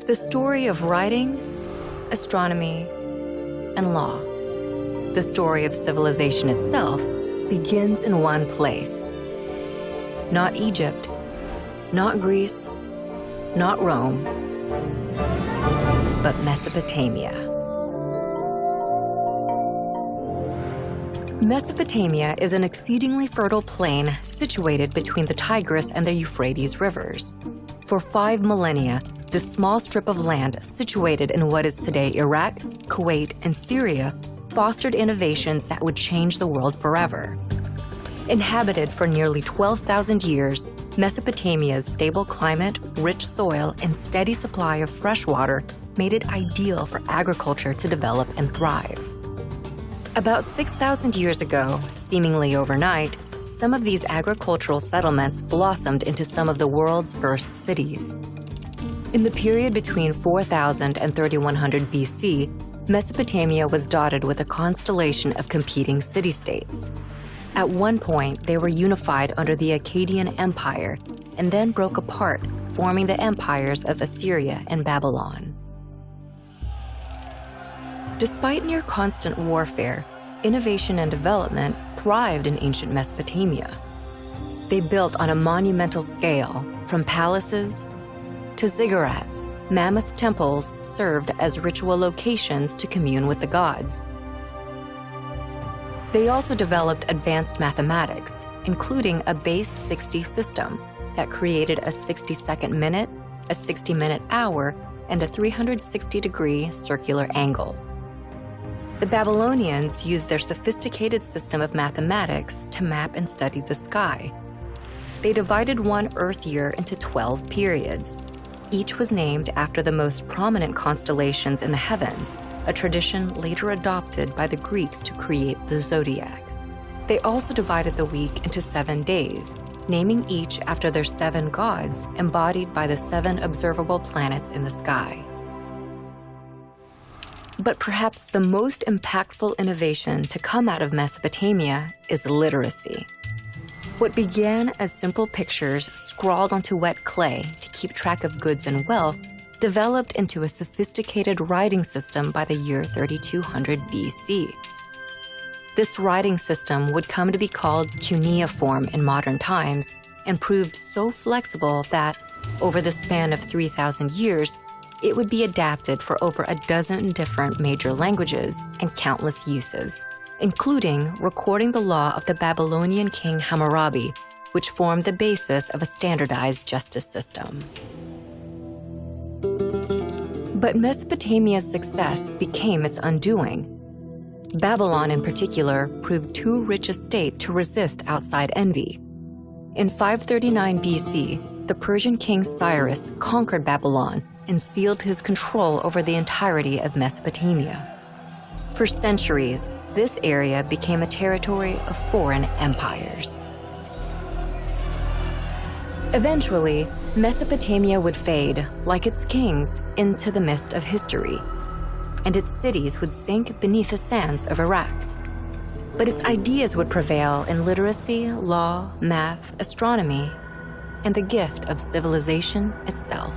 The story of writing, astronomy, and law. The story of civilization itself begins in one place. Not Egypt, not Greece, not Rome, but Mesopotamia. Mesopotamia is an exceedingly fertile plain situated between the Tigris and the Euphrates rivers. For 5 millennia, this small strip of land situated in what is today Iraq, Kuwait, and Syria fostered innovations that would change the world forever. Inhabited for nearly 12,000 years, Mesopotamia's stable climate, rich soil, and steady supply of fresh water made it ideal for agriculture to develop and thrive. About 6,000 years ago, seemingly overnight, some of these agricultural settlements blossomed into some of the world's first cities. In the period between 4000 and 3100 BC, Mesopotamia was dotted with a constellation of competing city-states. At one point, they were unified under the Akkadian Empire and then broke apart, forming the empires of Assyria and Babylon. Despite near constant warfare, innovation and development thrived in ancient Mesopotamia. They built on a monumental scale, from palaces to ziggurats. Mammoth temples served as ritual locations to commune with the gods. They also developed advanced mathematics, including a base 60 system that created a 60-second minute, a 60-minute hour, and a 360-degree circular angle. The Babylonians used their sophisticated system of mathematics to map and study the sky. They divided one Earth year into 12 periods. Each was named after the most prominent constellations in the heavens, a tradition later adopted by the Greeks to create the zodiac. They also divided the week into 7 days, naming each after their 7 gods embodied by the 7 observable planets in the sky. But perhaps the most impactful innovation to come out of Mesopotamia is literacy. What began as simple pictures scrawled onto wet clay to keep track of goods and wealth developed into a sophisticated writing system by the year 3200 BC. This writing system would come to be called cuneiform in modern times and proved so flexible that, over the span of 3,000 years, it would be adapted for over a dozen different major languages and countless uses, including recording the law of the Babylonian king Hammurabi, which formed the basis of a standardized justice system. But Mesopotamia's success became its undoing. Babylon, in particular, proved too rich a state to resist outside envy. In 539 BC, the Persian king Cyrus conquered Babylon and sealed his control over the entirety of Mesopotamia. For centuries, this area became a territory of foreign empires. Eventually, Mesopotamia would fade, like its kings, into the mist of history, and its cities would sink beneath the sands of Iraq. But its ideas would prevail in literacy, law, math, astronomy, and the gift of civilization itself.